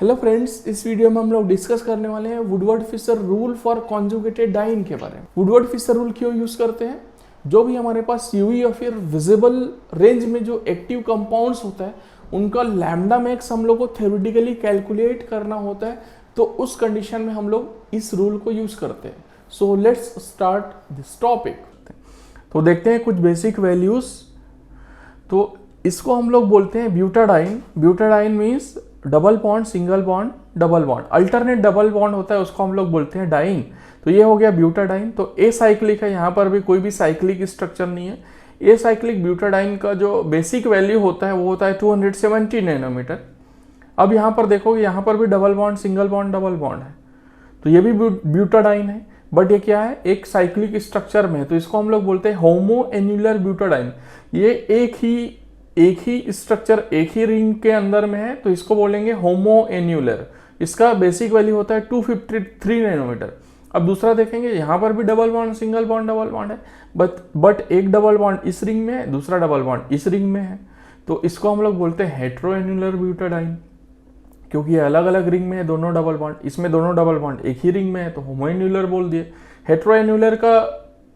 Hello friends, इस video में हम लोग डिस्कस करने वाले हैं Woodward Fisher rule for conjugated diene के बारे में। वुडवर्ड-फिशर रूल क्यों यूज करते हैं? जो भी हमारे पास यूवी या फिर विजिबल रेंज में जो एक्टिव कंपाउंड्स होता है उनका लैम्डा मैक्स हम लोग को थ्योरेटिकली कैलकुलेट करना होता है, तो उस कंडीशन में हम लोग इस रूल को यूज करते हैं। So let's start this topic. तो देखते हैं कुछ बेसिक वैल्यूज। तो इसको हम लोग बोलते हैं butadiene. Butadiene means double bond, single bond, double bond, alternate double bond होता है, उसको हम लोग बोलते हैं डाइन। तो ये हो गया ब्यूटाडाइन। तो ए साइक्लिक है, यहाँ पर भी कोई भी साइक्लिक स्ट्रक्चर नहीं है। ए साइक्लिक ब्यूटाडाइन का जो बेसिक वैल्यू होता है वो होता है 270 नैनोमीटर। अब यहाँ पर देखोगे, यहाँ पर भी double bond, single bond, double bond है, तो ये भी ब्यूटाडाइन है, बट ये क्या है, एक साइक्लिक स्ट्रक्चर में है, तो इसको हम लोग बोलते हैं होमो एन्युलर ब्यूटाडाइन। ये एक ही स्ट्रक्चर, एक ही रिंग के अंदर में है, तो इसको बोलेंगे होमो एन्युलर। इसका बेसिक वैल्यू होता है 253 नैनोमीटर। अब दूसरा देखेंगे, यहाँ पर भी double bond, single bond, double bond है, बट एक डबल बॉन्ड इस रिंग में है, दूसरा डबल बॉन्ड इस रिंग में है, तो इसको हम लोग बोलते हैं हेट्रो एन्युलर ब्यूटाडाइन, क्योंकि ये अलग अलग रिंग में है दोनों डबल बॉन्ड। इसमें दोनों डबल बॉन्ड एक ही रिंग में है, तो होमो एन्युलर बोल दिए। हेट्रो एन्युलर का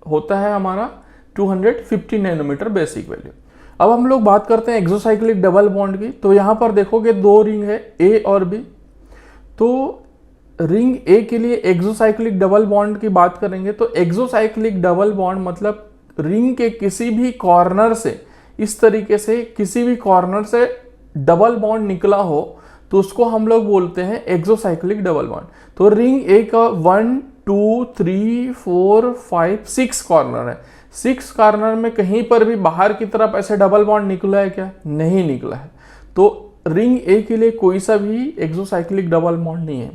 होता है हमारा 250 नैनोमीटर बेसिक वैल्यू। अब हम लोग बात करते हैं एक्सोसाइक्लिक डबल बॉन्ड की। तो यहां पर देखोगे दो रिंग है, ए और बी। तो रिंग ए के लिए एक्सोसाइक्लिक डबल बॉन्ड की बात करेंगे, तो एक्सोसाइक्लिक डबल बॉन्ड मतलब रिंग के किसी भी कॉर्नर से, इस तरीके से किसी भी कॉर्नर से डबल बॉन्ड निकला हो तो उसको हम लोग बोलते हैं एक्सोसाइक्लिक डबल बॉन्ड। तो रिंग ए का 1 2 3 4 5 6 कॉर्नर है। 6 कॉर्नर में कहीं पर भी बाहर की तरफ ऐसे डबल बॉन्ड निकला है क्या? नहीं निकला है। तो रिंग ए के लिए कोई सा भी एक्सोसाइक्लिक डबल बॉन्ड नहीं है।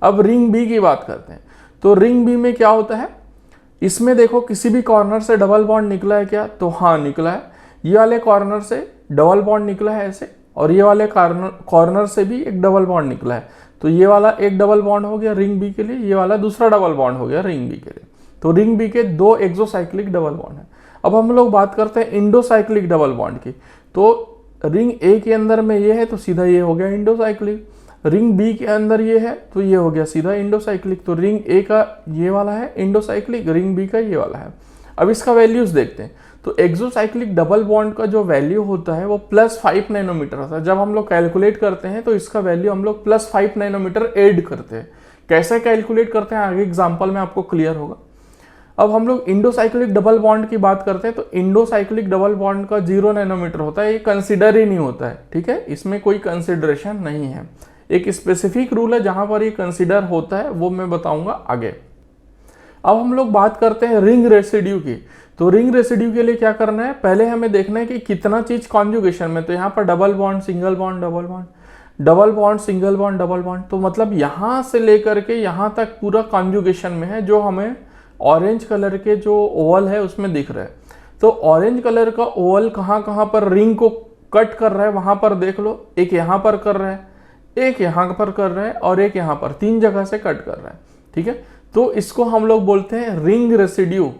अब रिंग बी की बात करते हैं। तो रिंग बी में क्या होता है, इसमें देखो किसी भी कॉर्नर से डबल बॉन्ड निकला है क्या? तो हाँ निकला है। ये वाले कॉर्नर से डबल बॉन्ड निकला है ऐसे, और ये वाले कॉर्नर से भी एक डबल बॉन्ड निकला है, तो ये वाला एक डबल बॉन्ड हो गया रिंग बी के लिए, ये वाला दूसरा डबल बॉन्ड हो गया रिंग बी के लिए। तो रिंग बी के दो एक्सोसाइक्लिक डबल बॉन्ड है। अब हम लोग बात करते हैं इंडोसाइक्लिक डबल बॉन्ड की। तो रिंग ए के अंदर में ये है, तो सीधा ये हो गया इंडोसाइक्लिक। रिंग बी के अंदर ये है, तो ये हो गया सीधा इंडोसाइक्लिक। तो रिंग ए का ये वाला है इंडोसाइक्लिक, रिंग बी का ये वाला है। अब इसका वैल्यूज देखते हैं। तो एक्सोसाइक्लिक डबल बॉन्ड का जो वैल्यू होता है वो +5 नैनोमीटर होता है। जब हम लोग कैलकुलेट करते हैं तो इसका वैल्यू हम लोग +5 नैनोमीटर ऐड करते हैं। कैसे कैलकुलेट करते हैं आगे एग्जांपल में आपको क्लियर होगा। अब हम लोग इंडोसाइक्लिक डबल बॉन्ड की बात करते हैं। तो इंडोसाइक्लिक डबल बॉन्ड का 0 नैनोमीटर होता है, ये कंसिडर ही नहीं होता है, ठीक है, इसमें कोई कंसिडरेशन नहीं है। एक स्पेसिफिक रूल है जहां पर ये कंसिडर होता है, वो मैं बताऊंगा आगे। अब हम लोग बात करते हैं रिंग रेसिड्यू की। तो रिंग रेसिड्यू के लिए क्या करना है, पहले हमें देखना है कि कितना चीज कॉन्जुगेशन में। तो यहाँ पर double bond, single bond, double bond, double bond, single bond, double bond, तो मतलब यहां से लेकर के यहां तक पूरा कॉन्जुगेशन में है, जो हमें ऑरेंज कलर के जो ओवल है उसमें दिख रहा है। तो ऑरेंज कलर का ओवल कहाँ कहाँ पर रिंग को कट कर रहा है वहां पर देख लो। एक यहाँ पर कर रहा है, एक यहाँ पर कर रहा है, और एक यहाँ पर, 3 जगह से कट कर रहा है, ठीक है। तो इसको हम लोग बोलते हैं रिंग रेसिड्यू,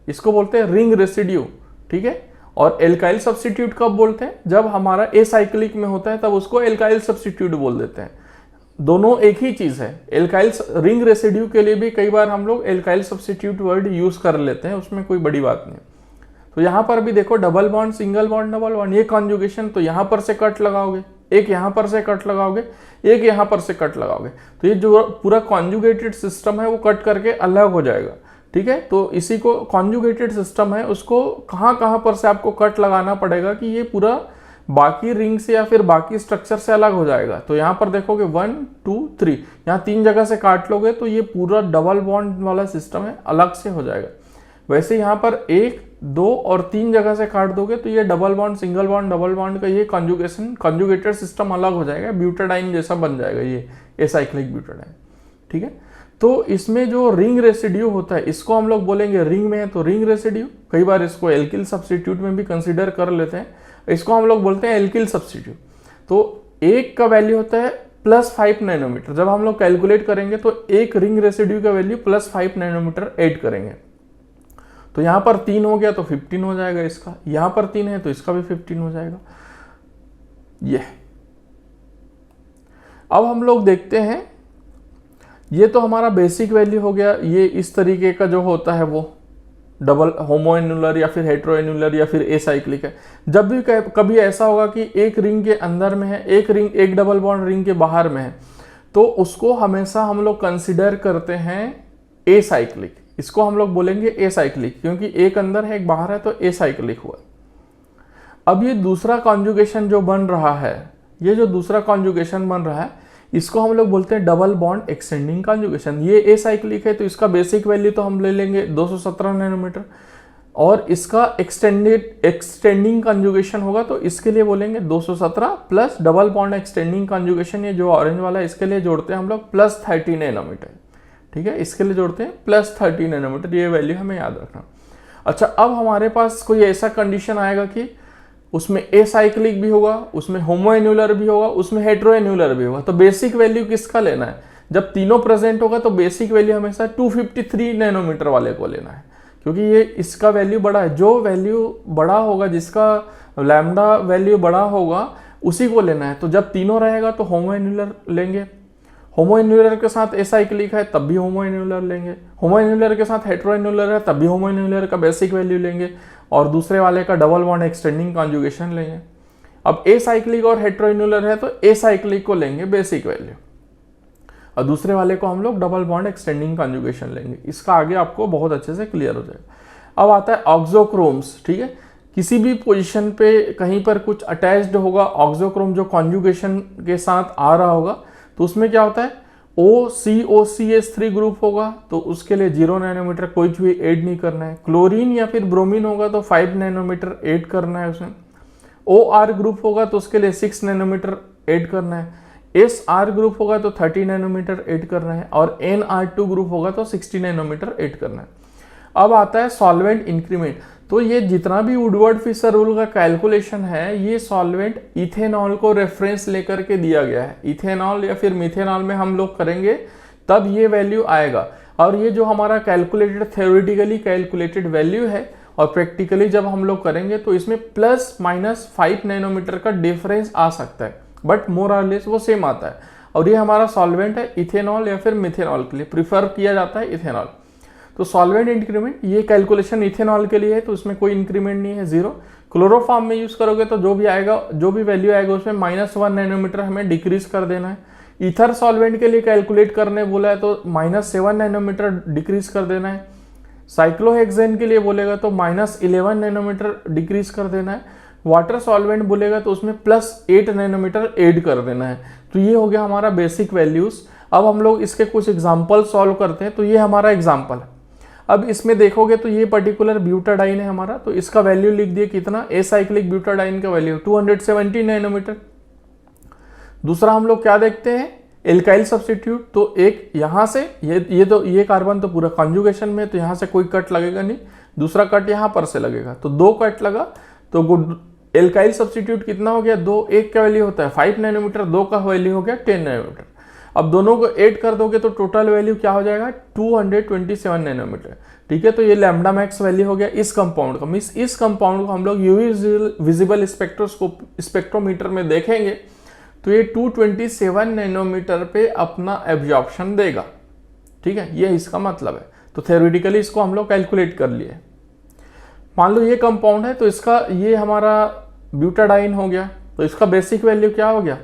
इसको बोलते हैं रिंग रेसिड्यू, ठीक है। और एल्काइल सब्स्टिट्यूट कब बोलते हैं? जब हमारा एसाइक्लिक में होता है तब उसको एल्काइल सब्स्टिट्यूट बोल देते हैं। दोनों एक ही चीज है। एल्काइल रिंग रेसिड्यू के लिए भी कई बार हम लोग एल्काइल सब्स्टिट्यूट वर्ड यूज कर लेते हैं, उसमें कोई बड़ी बात नहीं। तो यहां पर भी देखो double bond, single bond, double bond, ये कॉन्जुगेशन। तो यहां पर से कट लगाओगे, एक यहां पर से कट लगाओगे, एक यहां पर से कट लगाओगे, तो ये जो पूरा कॉन्जुगेटेड सिस्टम है वो कट करके अलग हो जाएगा, ठीक है। तो इसी को कॉन्जुगेटेड सिस्टम है, उसको कहां कहां पर से आपको कट लगाना पड़ेगा कि ये पूरा बाकी रिंग से या फिर बाकी स्ट्रक्चर से अलग हो जाएगा। तो यहां पर देखोगे 1 2 3, यहां 3 जगह से काट लोगे तो ये पूरा डबल बॉन्ड वाला सिस्टम है, अलग से हो जाएगा। वैसे यहाँ पर 1 2 और 3 जगह से काट दोगे तो ये double bond, single bond, double bond का ये कॉन्जुगेटेड सिस्टम अलग हो जाएगा, ब्यूटाडाइन जैसा बन जाएगा ये एसाइक्लिक ब्यूटाडाइन, ठीक है। तो इसमें जो रिंग रेसिड्यू होता है इसको हम लोग बोलेंगे, रिंग में है तो रिंग रेसिड्यू, कई बार इसको एल्किल सब्स्टिट्यूट में भी कंसिडर कर लेते हैं, इसको हम लोग बोलते हैं एल्किल सब्स्टिट्यूट। तो एक का वैल्यू होता है +5 नैनोमीटर। जब हम लोग कैलकुलेट करेंगे तो एक रिंग रेसिड्यू का वैल्यू +5 नैनोमीटर ऐड करेंगे। तो यहां पर 3 हो गया तो 15 हो जाएगा इसका, यहां पर 3 है तो इसका भी 15 हो जाएगा। ये अब हम लोग देखते हैं, ये तो हमारा बेसिक वैल्यू हो गया। ये इस तरीके का जो होता है वो डबल होमोएन्युलर या फिर हेट्रोएन्युलर या फिर एसाइक्लिक है। जब भी कभी ऐसा होगा कि एक रिंग के अंदर में है, एक डबल बॉन्ड रिंग के बाहर में है, तो उसको हमेशा हम लोग कंसिडर करते हैं एसाइक्लिक। इसको हम लोग बोलेंगे एसाइक्लिक, क्योंकि एक अंदर है एक बाहर है, तो एसाइक्लिक हुआ। अब ये दूसरा कॉन्जुगेशन जो बन रहा है, ये जो दूसरा कॉन्जुगेशन बन रहा है, इसको हम लोग बोलते हैं डबल बॉन्ड एक्सटेंडिंग कॉन्जुगेशन। ये एसाइक्लिक है, तो इसका बेसिक वैल्यू तो हम ले लेंगे 217 नैनोमीटर, और इसका एक्सटेंडिंग कॉन्जुगेशन होगा तो इसके लिए बोलेंगे 217 plus double bond extending conjugation, ये जो ऑरेंज वाला है इसके लिए जोड़ते हैं हम लोग प्लस 30 नैनोमीटर। ठीक है, इसके लिए जोड़ते हैं प्लस 30 नैनोमीटर, ये वैल्यू हमें याद रखना। अच्छा, अब हमारे पास कोई ऐसा कंडीशन आएगा कि उसमें एसाइक्लिक भी होगा, उसमें होमोएन्युलर भी होगा, उसमें हेट्रोएन्युलर भी होगा, तो बेसिक वैल्यू किसका लेना है? जब तीनों प्रेजेंट होगा तो बेसिक वैल्यू हमेशा 253 नैनोमीटर वाले को लेना है, क्योंकि ये इसका वैल्यू बड़ा है। जो वैल्यू बड़ा होगा, जिसका लैम्डा वैल्यू बड़ा होगा, उसी को लेना है। तो जब तीनों रहेगा तो होमोएन्युलर लेंगे, होमोएन्युलर के साथ एसाइक्लिक है तब भी होमोएन्युलर लेंगे, होमोएन्युलर के साथ हेट्रोएन्युलर है तब भी होमोएन्युलर का बेसिक वैल्यू लेंगे, और दूसरे वाले का डबल बॉन्ड एक्सटेंडिंग कॉन्जुगेशन लेंगे। अब एसाइक्लिक और हेट्रोएन्युलर है तो एसाइक्लिक को लेंगे बेसिक वैल्यू, और दूसरे वाले को हम लोग डबल बॉन्ड एक्सटेंडिंग कॉन्जुगेशन लेंगे। इसका आगे आपको बहुत अच्छे से क्लियर हो जाएगा। अब आता है ऑक्सोक्रोम्स। ठीक है, किसी भी पोजीशन पे कहीं पर कुछ अटैच्ड होगा ऑक्सोक्रोम जो कॉन्जुगेशन के साथ आ रहा होगा, तो उसमें क्या होता है, OCOCH3 ग्रुप होगा तो उसके लिए 0 नैनोमीटर कोई भी ऐड नहीं करना है। क्लोरीन या फिर ब्रोमीन होगा तो 5 नैनोमीटर ऐड करना है उसमें। OR ग्रुप होगा तो उसके लिए 6 नैनोमीटर ऐड करना है। SR ग्रुप होगा तो 30 नैनोमीटर ऐड करना है, और NR2 ग्रुप होगा तो 60 नैनोमीटर ऐड करना है। अब आता है सॉल्वेंट इंक्रीमेंट। तो ये जितना भी वुडवर्ड फिशर रूल का कैलकुलेशन है, ये सॉल्वेंट इथेनॉल को रेफरेंस लेकर के दिया गया है। इथेनॉल या फिर मिथेनॉल में हम लोग करेंगे तब ये वैल्यू आएगा, और ये जो हमारा कैलकुलेटेड थ्योरेटिकली कैलकुलेटेड वैल्यू है, और प्रैक्टिकली जब हम लोग करेंगे तो इसमें प्लस माइनस 5 नैनोमीटर का डिफरेंस आ सकता है, बट मोर और लेस वो सेम आता है। और ये हमारा सॉल्वेंट है इथेनॉल या फिर मिथेनॉल के लिए प्रिफर किया जाता है इथेनॉल। तो सॉल्वेंट इंक्रीमेंट, ये कैलकुलेशन इथेनॉल के लिए है तो उसमें कोई इंक्रीमेंट नहीं है, 0। क्लोरोफॉर्म में यूज करोगे तो जो भी आएगा, जो भी वैल्यू आएगा उसमें -1 नैनोमीटर हमें डिक्रीज कर देना है। ईथर सॉल्वेंट के लिए कैलकुलेट करने बोला है तो -7 नैनोमीटर डिक्रीज कर देना है। साइक्लोहेक्सेन के लिए बोलेगा तो -11 नैनोमीटर डिक्रीज कर देना है। वाटर सॉल्वेंट बोलेगा तो उसमें +8 नैनोमीटर ऐड कर देना है। तो ये हो गया हमारा बेसिक वैल्यूज। अब हम लोग इसके कुछ एग्जाम्पल सॉल्व करते हैं। तो ये हमारा एग्जाम्पल है। अब इसमें देखोगे तो ये पर्टिकुलर ब्यूटाडाइन है हमारा, तो इसका वैल्यू लिख दिए कितना, एसाइक्लिक ब्यूटाडाइन का वैल्यू 270 नैनोमीटर। दूसरा हम लोग क्या देखते हैं, एल्काइल सब्स्टिट्यूट। तो एक यहां से ये कार्बन तो पूरा कॉन्जुगेशन में, तो यहां से कोई कट लगेगा नहीं, दूसरा कट यहां पर से लगेगा, तो 2 कट लगा। तो एल्काइल सब्स्टिट्यूट कितना हो गया, 2, एक का वैल्यू होता है 5 नैनोमीटर, 2 का वैल्यू हो गया 10 नैनोमीटर। अब दोनों को ऐड कर दोगे तो टोटल वैल्यू क्या हो जाएगा, 227 नैनोमीटर। ठीक है, तो ये लैम्डा मैक्स वैल्यू हो गया इस कंपाउंड का। मींस इस कंपाउंड को हम लोग यूवी विजिबल स्पेक्ट्रोमीटर में देखेंगे तो ये 227 नैनोमीटर पे अपना एब्जॉर्प्शन देगा। ठीक है, ये इसका मतलब है। तो थ्योरेटिकली इसको हम लोग कैलकुलेट कर लिए। मान लो ये कंपाउंड है तो इसका, ये हमारा ब्यूटाडाइन हो गया, तो इसका बेसिक वैल्यू क्या हो गया,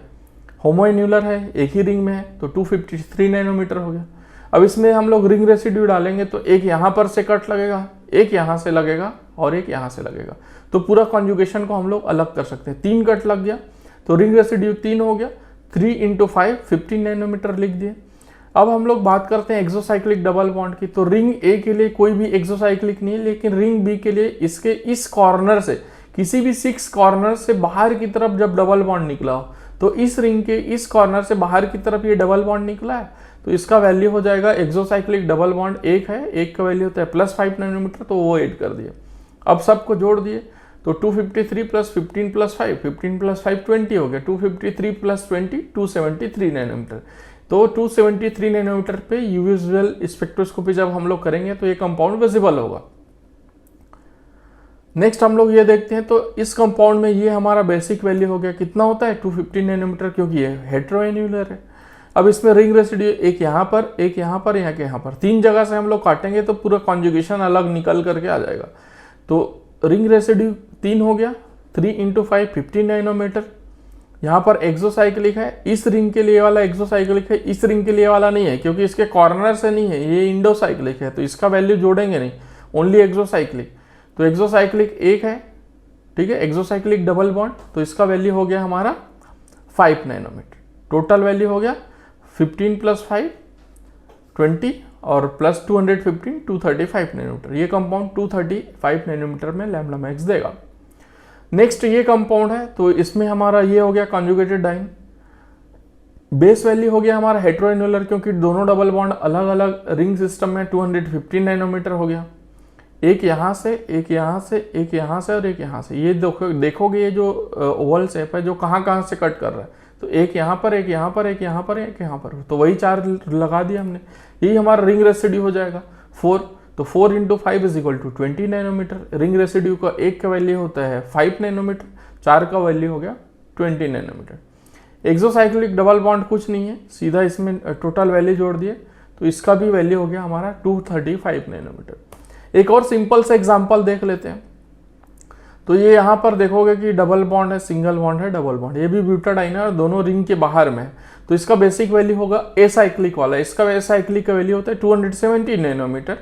होमोएन्युलर है, एक ही रिंग में है, तो 253 नैनोमीटर हो गया। अब इसमें हम लोग रिंग रेसिड्यू डालेंगे तो एक यहां पर से कट लगेगा, एक यहां से लगेगा और एक यहां से लगेगा। तो पूरा कॉन्जुगेशन को हम लोग अलग कर सकते हैं। 3 कट लग गया तो रिंग रेसिड्यू 3 हो गया, 3 × 5 15 नैनोमीटर लिख दिए। अब हम लोग बात करते हैं एक्सोसाइक्लिक डबल बॉन्ड की। तो रिंग ए के लिए कोई भी एक्सोसाइक्लिक नहीं है, लेकिन रिंग बी के लिए इसके इस कॉर्नर से, किसी भी 6 कॉर्नर से बाहर की तरफ जब डबल बॉन्ड निकला हो, तो इस रिंग के इस कॉर्नर से बाहर की तरफ ये डबल बॉन्ड निकला है, तो इसका वैल्यू हो जाएगा, एक्सोसाइक्लिक डबल बॉन्ड एक है, एक का वैल्यू होता है +5 नैनोमीटर, तो वो ऐड कर दिए। अब सबको जोड़ दिए तो 253 + 15 + 5, 15 + 5 20 हो गया, 253 + 20 273 नैनोमीटर। तो 273 नैनोमीटर पे यूवी विजुअल स्पेक्ट्रोस्कोपी जब हम लोग करेंगे तो ये कंपाउंड विजिबल होगा। नेक्स्ट हम लोग ये देखते हैं, तो इस कंपाउंड में ये हमारा बेसिक वैल्यू हो गया, कितना होता है 250 नैनोमीटर, क्योंकि ये हेट्रोएन्युलर है। अब इसमें रिंग रेसिड्यू एक यहाँ पर, एक यहाँ पर, यहाँ पर, 3 जगह से हम लोग काटेंगे तो पूरा कॉन्जुगेशन अलग निकल करके आ जाएगा। तो रिंग रेसिड्यू 3 हो गया, 3 × 5 15 नैनोमीटर। यहाँ पर एक्सोसाइक्लिक है, इस रिंग के लिए वाला एक्सोसाइक्लिक है, इस रिंग के लिए वाला नहीं है क्योंकि इसके कॉर्नर से नहीं है, ये इंडोसाइक्लिक है, तो इसका वैल्यू जोड़ेंगे नहीं, ओनली एक्सोसाइक्लिक। तो एक्सोसाइक्लिक 1 है, ठीक है, एक्सोसाइक्लिक डबल बॉन्ड, तो इसका वैल्यू हो गया हमारा 5 नैनोमीटर। टोटल वैल्यू हो गया 15 + 5 20 और प्लस 215 235 नैनोमीटर। ये कंपाउंड 235 नैनोमीटर में लैम्ब्डा मैक्स देगा। नेक्स्ट ये कंपाउंड है, तो इसमें हमारा ये हो गया कॉन्जुगेटेड डाइन। बेस वैल्यू हो गया हमारा हेटेरोन्यूलर, क्योंकि दोनों डबल बॉन्ड अलग अलग रिंग सिस्टम में 215 नैनोमीटर हो गया। एक यहाँ से, एक यहाँ से, एक यहाँ से और एक यहाँ से। ये देखोगे ये जो ओवल शेप है जो कहाँ से कट कर रहा है, तो एक यहाँ पर, एक यहाँ पर, एक यहाँ पर, एक यहाँ पर, तो वही 4 लगा दिया हमने। यही हमारा रिंग रेसिड्यू हो जाएगा 4। तो 4 × 5 = 20 नैनोमीटर। रिंग रेसिड्यू का एक का वैल्यू होता है 5 नैनोमीटर, 4 का वैल्यू हो गया 20 नैनोमीटर। एक्सोसाइक्लिक डबल बॉन्ड कुछ नहीं है, सीधा इसमें टोटल वैल्यू जोड़ दिए, तो इसका भी वैल्यू हो गया हमारा 235 नैनोमीटर। एक और सिंपल सा एग्जांपल देख लेते हैं। तो ये यहाँ पर देखोगे कि डबल बॉन्ड है, सिंगल बॉन्ड है, डबल बॉन्ड, ये भी ब्यूटाडाइन है और दोनों रिंग के बाहर में है। तो इसका बेसिक वैल्यू होगा एसाइक्लिक वाला, इसका एसाइक्लिक का वैल्यू होता है 270 नैनोमीटर।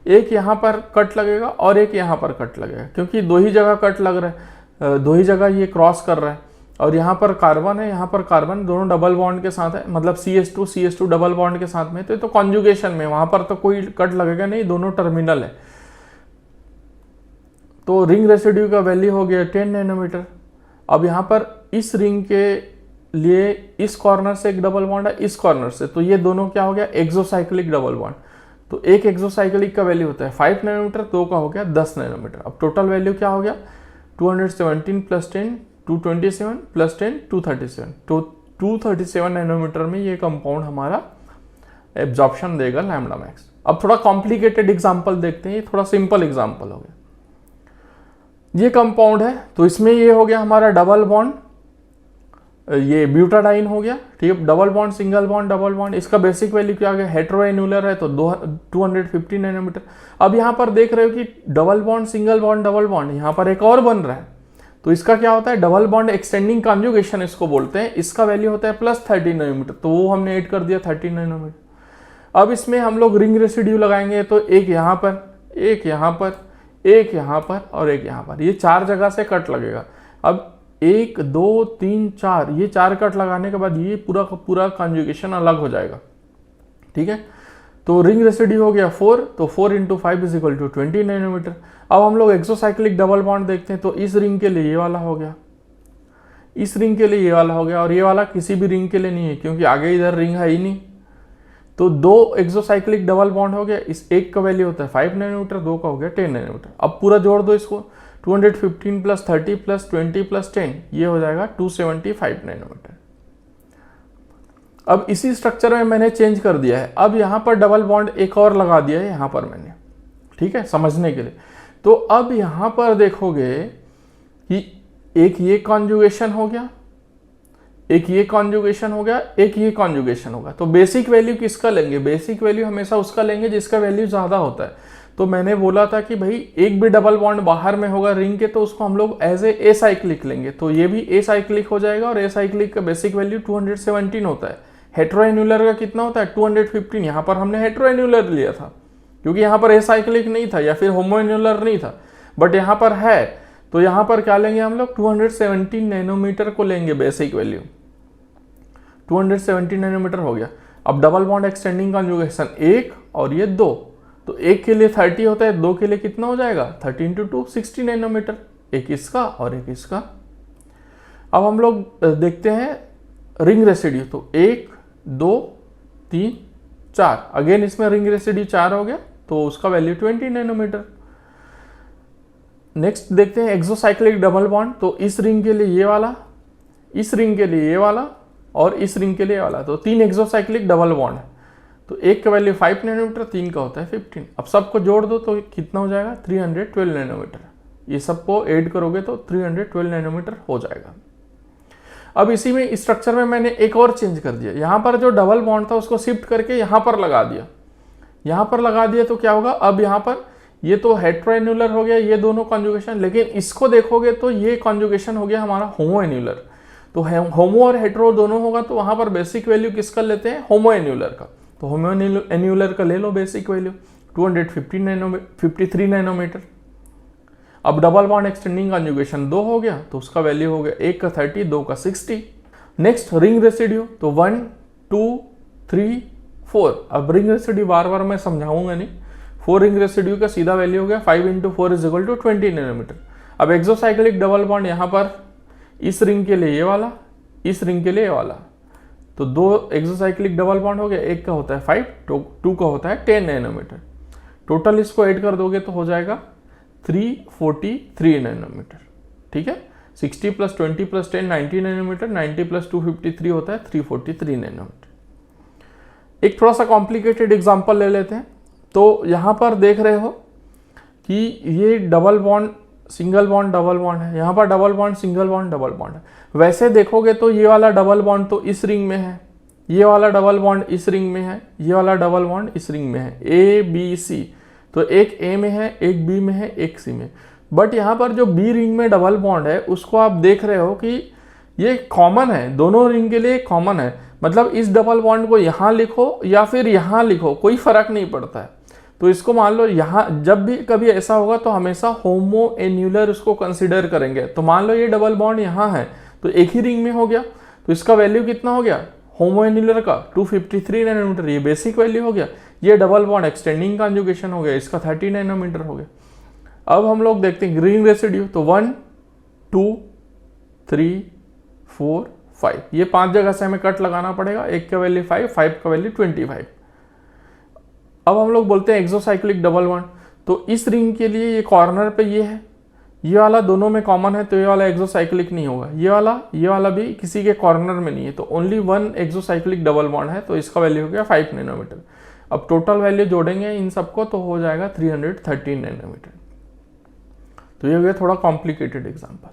एक यहाँ पर कट लगेगा और एक यहाँ पर कट लगेगा, क्योंकि 2 ही जगह कट लग रहा है, 2 ही जगह ये क्रॉस कर रहा है। और यहाँ पर कार्बन है, यहाँ पर कार्बन, दोनों डबल बॉन्ड के साथ है, मतलब CH2 डबल बॉन्ड के साथ में। तो कॉन्जुगेशन में वहाँ पर तो कोई कट लगेगा नहीं, दोनों टर्मिनल है। तो रिंग रेसिड्यू का वैल्यू हो गया 10 नैनोमीटर। अब यहाँ पर इस रिंग के लिए इस कॉर्नर से एक डबल बॉन्ड है, इस कॉर्नर से, तो ये दोनों क्या हो गया, एक्सोसाइक्लिक डबल बॉन्ड। तो एक एक्सोसाइक्लिक का वैल्यू होता है 5 नैनोमीटर, 2 का हो गया 10 नैनोमीटर। अब टोटल वैल्यू क्या हो गया, 217 + 10 227 + 10 237। तो 237 नैनोमीटर में ये कंपाउंड हमारा एब्जॉर्प्शन देगा लैम्ब्डा मैक्स। अब थोड़ा कॉम्प्लिकेटेड एग्जाम्पल देखते हैं, ये थोड़ा सिंपल एग्जाम्पल हो गया। ये कंपाउंड है, तो इसमें ये हो गया हमारा डबल बॉन्ड, ये ब्यूटाडाइन हो गया, ठीक है, double bond, single bond, double bond. इसका बेसिक वैल्यू क्या आ गया, हेटेरोन्यूलर है तो 250 नैनोमीटर। अब यहाँ पर देख रहे हो कि double bond, single bond, double bond, यहाँ पर एक और बन रहा है, तो इसका क्या होता है, डबल बॉन्ड एक्सटेंडिंग कॉन्जुगेशन इसको बोलते हैं। इसका वैल्यू होता है +30 नैनोमीटर, तो वो हमने ऐड कर दिया 30 नैनोमीटर। अब इसमें हम लोग रिंग रेसिड्यू लगाएंगे, तो एक यहाँ पर, एक यहाँ पर, एक यहाँ पर और एक यहाँ पर, ये 4 जगह से कट लगेगा। अब 1 2 3 4, ये 4 कट लगाने के बाद ये पूरा का पूरा कॉन्जुगेशन अलग हो जाएगा, ठीक है। तो रिंग रेसिड्यू हो गया 4, तो 4 × 5 = 20 नैनोमीटर। अब हम लोग एक्सोसाइक्लिक डबल बॉन्ड देखते हैं, तो इस रिंग के लिए ये वाला हो गया, इस रिंग के लिए ये वाला हो गया, और ये वाला किसी भी रिंग के लिए नहीं है क्योंकि आगे इधर रिंग है ही नहीं। तो 2 एक्सोसाइक्लिक डबल बॉन्ड हो गया, इस एक का वैल्यू होता है 5 नैनोमीटर, 2 का हो गया 10 नैनोमीटर। अब पूरा जोड़ दो इसको, 215 + 30 + 20 + 10, ये हो जाएगा 275 नैनोमीटर। अब इसी स्ट्रक्चर में मैंने चेंज कर दिया है, अब यहाँ पर डबल बॉन्ड एक और लगा दिया है यहाँ पर मैंने, ठीक है, समझने के लिए। तो अब यहाँ पर देखोगे कि एक ये कॉन्जुगेशन हो गया, एक ये कॉन्जुगेशन हो गया, एक ये कॉन्जुगेशन होगा। तो बेसिक वैल्यू किसका लेंगे, बेसिक वैल्यू हमेशा उसका लेंगे जिसका वैल्यू ज्यादा होता है। तो मैंने बोला था कि भाई एक भी डबल बॉन्ड बाहर में होगा रिंग के, तो उसको हम लोग एज ए साइक्लिक लेंगे, तो ये भी ए साइक्लिक हो जाएगा। और ए साइक्लिक का बेसिक वैल्यू 217 होता है। हेटेरोन्यूलर का कितना होता है, 215। यहाँ पर हमने हेटेरोन्यूलर लिया था क्योंकि यहाँ पर ए साइक्लिक नहीं था या फिर होमोन्यूलर नहीं था, बट यहाँ पर है, तो यहाँ पर क्या लेंगे हम लोग, 217 नैनोमीटर को लेंगे बेसिक वैल्यू। 217 नैनोमीटर हो गया। अब डबल बॉन्ड एक्सटेंडिंग कॉन्जुगेशन 1 और ये 2, तो एक के लिए 30 होता है, 2 के लिए कितना हो जाएगा, 30 × 2 60 नैनोमीटर, एक इसका और एक इसका। अब हम लोग देखते हैं रिंग रेसिड्यू, तो 1 2 3 4, अगेन इसमें रिंग रेसिड्यू 4 हो गया, तो उसका वैल्यू 20 नैनोमीटर। नेक्स्ट देखते हैं एक्सोसाइक्लिक डबल बॉन्ड, तो इस रिंग के लिए ये वाला, इस रिंग के लिए ये वाला और इस रिंग के लिए वाला, तो 3 एक्सोसाइक्लिक डबल बॉन्ड है। तो एक का वैल्यू 5 नैनोमीटर, 3 का होता है 15। अब सबको जोड़ दो तो कितना हो जाएगा, 312 नैनोमीटर। ये सबको ऐड करोगे तो 312 नैनोमीटर हो जाएगा। अब इसी में स्ट्रक्चर में मैंने एक और चेंज कर दिया, यहाँ पर जो डबल बॉन्ड था उसको शिफ्ट करके यहाँ पर लगा दिया। यहाँ पर लगा दिया तो क्या होगा, अब यहाँ पर ये तो हेट्रोएन्युलर हो गया ये दोनों कॉन्जुगेशन, लेकिन इसको देखोगे तो ये कॉन्जुगेशन हो गया हमारा होमोएन्युलर। तो होमो और हेट्रो दोनों होगा तो वहां पर बेसिक वैल्यू किसका लेते हैं, होमोएन्युलर का। तो होमोएन्युलर का ले लो बेसिक वैल्यू 253 नैनोमीटर। अब डबल बॉन्ड एक्सटेंडिंग कॉन्जुगेशन 2 हो गया तो उसका वैल्यू हो गया 1 का 30, 2 का 60। नेक्स्ट रिंग रेसिड्यू, तो 1 2 3 4। अब रिंग रेसिड्यू बार बार मैं समझाऊंगा नहीं, 4 रिंग रेसिड्यू का सीधा वैल्यू हो गया 5 × 4 = 20 नैनोमीटर। अब एक्सोसाइक्लिक डबल बॉन्ड यहाँ पर इस रिंग के लिए ये वाला, इस रिंग के लिए ये वाला, तो 2 एक्सोसाइक्लिक डबल बॉन्ड हो गया, एक का होता है 5, 2 का होता है 10 नैनोमीटर। टोटल इसको ऐड कर दोगे तो हो जाएगा 343 नैनोमीटर। ठीक है, 60 + 20 + 10 90 नैनोमीटर, 90 + 253 होता है 343 नैनोमीटर। एक थोड़ा सा कॉम्प्लिकेटेड एग्जांपल ले लेते हैं। तो यहाँ पर देख रहे हो कि ये double bond single bond double bond है, यहाँ पर double bond single bond double bond है। वैसे देखोगे तो ये वाला डबल बॉन्ड तो इस रिंग में है, ये वाला डबल बॉन्ड इस रिंग में है, ये वाला डबल बॉन्ड इस रिंग में है, A B C। तो एक A में है, एक B में है, एक C में। बट यहाँ पर जो B रिंग में डबल बॉन्ड है उसको आप देख रहे हो कि ये कॉमन है, दोनों रिंग के लिए कॉमन है। मतलब इस डबल बॉन्ड को यहाँ लिखो या फिर यहाँ लिखो, कोई फर्क नहीं पड़ता है। तो इसको मान लो यहाँ जब भी कभी ऐसा होगा तो हमेशा होमोएन्युलर उसको कंसिडर करेंगे। तो मान लो ये डबल बॉन्ड यहाँ है तो एक ही रिंग में हो गया, तो इसका वैल्यू कितना हो गया होमोएन्युलर का 253 नैनोमीटर, ये बेसिक वैल्यू हो गया। ये डबल बॉन्ड एक्सटेंडिंग कॉन्जुगेशन हो गया, इसका 30 नैनोमीटर हो गया। अब हम लोग देखते हैं रिंग रेसिड्यू, तो 1 2 3 4 5, ये 5 जगह से हमें कट लगाना पड़ेगा। एक का वैल्यू 5, 5 का वैल्यू 25। अब हम लोग बोलते हैं एक्सोसाइक्लिक डबल बॉन्ड, तो इस रिंग के लिए ये कॉर्नर पे ये है, ये वाला दोनों में कॉमन है तो ये वाला एक्सोसाइक्लिक नहीं होगा, ये वाला भी किसी के कॉर्नर में नहीं है, तो ओनली 1 एक्सोसाइक्लिक डबल बॉन्ड है, तो इसका वैल्यू हो गया 5 नैनोमीटर। अब टोटल वैल्यू जोड़ेंगे इन सबको तो हो जाएगा 313 नैनोमीटर। तो ये हो गया थोड़ा कॉम्प्लिकेटेड एग्जाम्पल।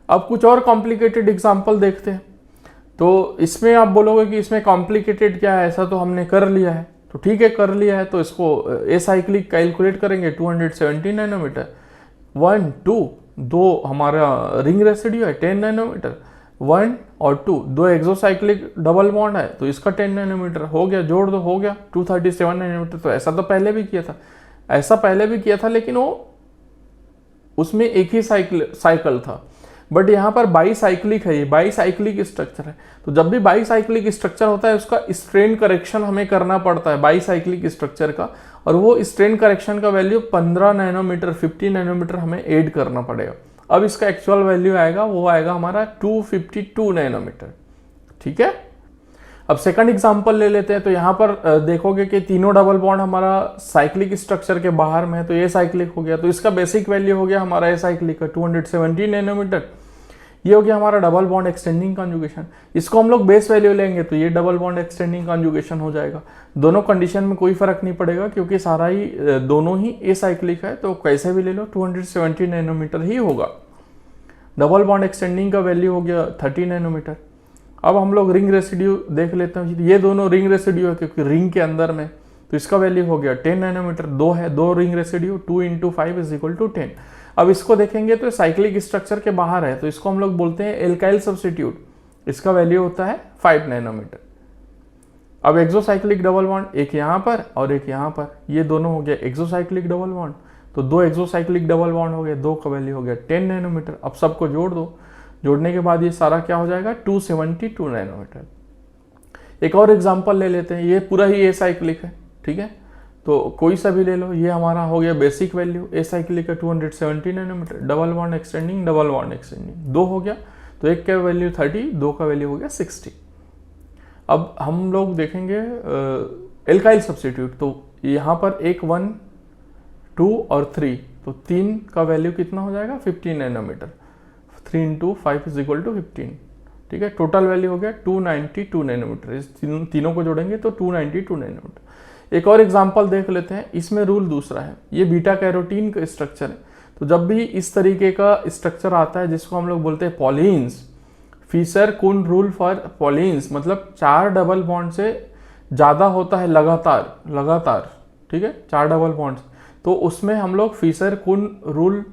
अब कुछ और कॉम्प्लिकेटेड एग्जाम्पल देखते हैं। तो इसमें आप बोलोगे कि इसमें कॉम्प्लिकेटेड क्या है, ऐसा तो हमने कर लिया है। तो ठीक है, कर लिया है तो इसको एसाइक्लिक कैलकुलेट करेंगे 270 नैनोमीटर। 1 2 2 हमारा रिंग रेसिड्यू है 10 नैनोमीटर, 1 और 2 दो एक्सोसाइक्लिक डबल बॉन्ड है तो इसका 10 नैनोमीटर हो गया, जोड़ दो हो गया 237 नैनोमीटर। तो ऐसा तो पहले भी किया था, लेकिन वो उसमें एक ही साइकिल था। बट यहाँ पर बाईसाइक्लिक है, ये बाईसाइक्लिक स्ट्रक्चर है। तो जब भी बाईसाइक्लिक स्ट्रक्चर होता है उसका स्ट्रेन करेक्शन हमें करना पड़ता है बाईसाइक्लिक स्ट्रक्चर का, और वो स्ट्रेन करेक्शन का वैल्यू 15 नैनोमीटर 50 नैनोमीटर हमें ऐड करना पड़ेगा। अब इसका एक्चुअल वैल्यू आएगा, वो आएगा हमारा 252 नैनोमीटर। ठीक है, अब सेकंड एग्जांपल ले लेते हैं। तो यहाँ पर देखोगे कि तीनों डबल बॉन्ड हमारा साइक्लिक स्ट्रक्चर के बाहर में है, तो ये साइक्लिक हो गया, तो इसका बेसिक वैल्यू हो गया हमारा एसाइक्लिक का 270 नैनोमीटर। ये हो गया हमारा डबल बॉन्ड एक्सटेंडिंग कॉन्जुगेशन। इसको हम लोग बेस वैल्यू लेंगे तो ये डबल बॉन्ड एक्सटेंडिंग कॉन्जुगेशन हो जाएगा। दोनों कंडीशन में कोई फर्क नहीं पड़ेगा क्योंकि सारा ही दोनों ही एसाइक्लिक है, तो कैसे भी ले लो 270 नैनोमीटर ही होगा। डबल बॉन्ड एक्सटेंडिंग का वैल्यू हो गया 30 नैनोमीटर। अब हम लोग रिंग रेसिड्यू देख लेते हैं। ये दोनों रिंग रेसिड्यू है क्योंकि रिंग के अंदर में, तो इसका वैल्यू हो गया 10 नैनोमीटर। दो है, दो रिंग रेसिड्यू, 2 × 5 = 10। अब इसको देखेंगे तो साइक्लिक स्ट्रक्चर के बाहर है, तो इसको हम लोग बोलते हैं एल्काइल सब्स्टिट्यूट। इसका वैल्यू होता है 5 नैनोमीटर। अब एक्सोसाइक्लिक डबल बॉन्ड, एक यहाँ पर और एक यहाँ पर, ये दोनों हो गया एक्सोसाइक्लिक डबल बॉन्ड। तो दो एक्सोसाइक्लिक डबल बॉन्ड हो गए, दो का वैल्यू हो गया 10 नैनोमीटर। अब सबको जोड़ दो, जोड़ने के बाद ये सारा क्या हो जाएगा 272 नैनोमीटर। एक और एग्जांपल ले लेते हैं। ये पूरा ही एसाइक्लिक है, ठीक है, तो कोई सा भी ले लो। ये हमारा हो गया बेसिक वैल्यू एसाइक्लिक का 270 nanometer. Double bond extending, double bond extending, दो हो गया, तो एक का वैल्यू 30, दो का वैल्यू हो गया 60। अब हम लोग देखेंगे एल्काइल सब्स्टिट्यूट। तो यहाँ पर एक 1 2 और 3, तो 3 का वैल्यू कितना हो जाएगा 15 नैनोमीटर। 3 × 5 = 15। ठीक है, टोटल वैल्यू हो गया 292 नैनोमीटर। इस तीनों को जोड़ेंगे तो 292 नैनोमीटर। एक और एग्जांपल देख लेते हैं। इसमें रूल दूसरा है, ये बीटा कैरोटीन का स्ट्रक्चर है। तो जब भी इस तरीके का स्ट्रक्चर आता है जिसको हम लोग बोलते हैं पॉलीन्स, फिशर कुन रूल फॉर पॉलीन्स, मतलब 4 डबल बॉन्ड से ज़्यादा होता है लगातार, ठीक है, 4 डबल बॉन्ड्स, तो उसमें हम लोग फिशर कुन रूल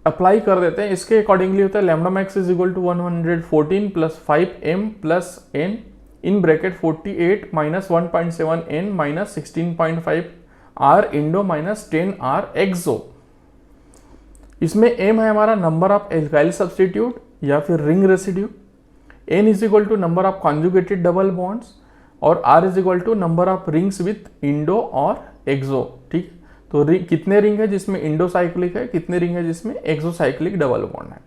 अप्लाई कर देते हैं। इसके अकॉर्डिंगली होता है lambda max is equal to 114 plus 5m plus n in bracket 48 minus 1.7 n minus 16.5 r endo minus 10 r exo. इसमें m है हमारा नंबर ऑफ एल्काइल सब्स्टिट्यूट या फिर ring residue, n is equal to number of conjugated double bonds और r is equal to number of rings with endo और exo. ठीक, तो कितने रिंग है जिसमें इंडो साइक्लिक है, कितने रिंग है जिसमें एक्सो साइक्लिक डबल बॉन्ड है।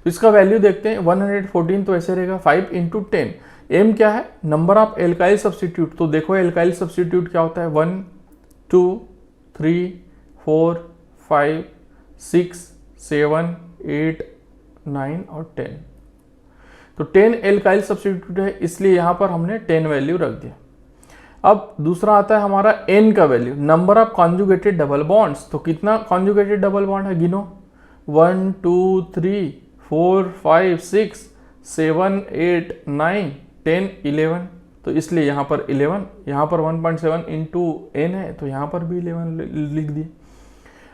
तो इसका वैल्यू देखते हैं 114, तो ऐसे रहेगा 5 × 10। m क्या है, नंबर ऑफ एल्काइल सब्स्टिट्यूट, तो देखो एल्काइल सब्स्टिट्यूट क्या होता है 1 2 3 4 5 6 7 8 9 और 10, तो 10 एल्काइल सब्स्टिट्यूट है, इसलिए यहां पर हमने 10 वैल्यू रख दिया। अब दूसरा आता है हमारा n का value, number of conjugated double bonds, तो कितना कॉन्जुगेटेड डबल बॉन्ड है गिनो 1 2 3 4 5 6 7 8 9 10 11, तो इसलिए यहाँ पर 11, यहाँ पर 1.7 इंटू n है, तो यहाँ पर भी 11 लिख दिए।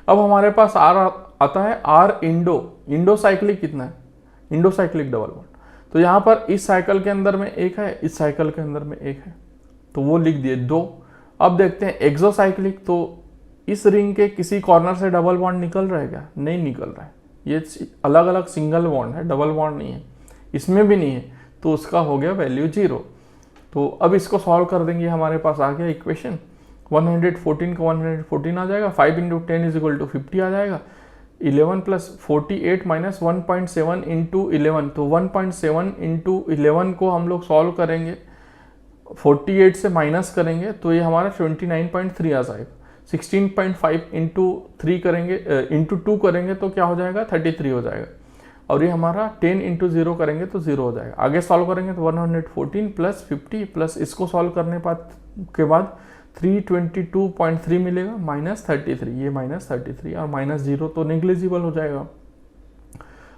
अब हमारे पास r आता है r इंडो साइक्लिक कितना है, इंडो साइक्लिक डबल बॉन्ड, तो यहाँ पर इस साइकिल के अंदर में एक है, इस साइकिल के अंदर में एक है, तो वो लिख दिए 2। अब देखते हैं एक्सोसाइक्लिक, तो इस रिंग के किसी कॉर्नर से डबल बॉन्ड निकल रहा है क्या, नहीं निकल रहा है, ये अलग अलग सिंगल बॉन्ड है, डबल बॉन्ड नहीं है, इसमें भी नहीं है, तो उसका हो गया वैल्यू 0। तो अब इसको सॉल्व कर देंगे, हमारे पास आ गया इक्वेशन 114 का 114 आ जाएगा, 5 × 10 इज इक्वल टू 50 आ जाएगा, 11 प्लस 48 माइनस 1.7 इंटू 11, तो 1.7 इंटू 11 को हम लोग सॉल्व करेंगे, 48 से माइनस करेंगे तो ये हमारा 29.3 आ जाएगा, 16.5 इंटू 3 करेंगे इंटू 2 करेंगे तो क्या हो जाएगा 33 हो जाएगा, और ये हमारा 10 इंटू 0 करेंगे तो 0 हो जाएगा। आगे सॉल्व करेंगे तो 114 प्लस 50 प्लस इसको सॉल्व करने के बाद 322.3 मिलेगा माइनस 33, ये माइनस 33 और माइनस 0 तो नेग्लिजिबल हो जाएगा।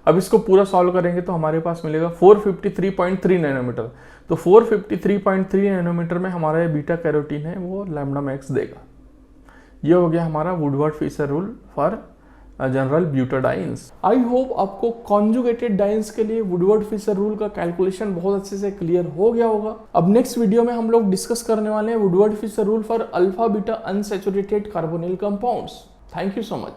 अब इसको पूरा सॉल्व करेंगे तो हमारे पास मिलेगा 453.3 नैनोमीटर, तो 453.3 नैनोमीटर में हमारा ये बीटा कैरोटीन है वो लैम्डा मैक्स देगा। ये हो गया हमारा Woodward Fisher rule for general butadienes. I hope आपको कॉन्जुगेटेड डाइंस के लिए वुडवर्ड फिशर रूल का कैलकुलेशन बहुत अच्छे से क्लियर हो गया होगा। अब नेक्स्ट वीडियो में हम लोग डिस्कस करने वाले हैं Woodward Fisher rule for alpha beta unsaturated carbonyl compounds. Thank you so much.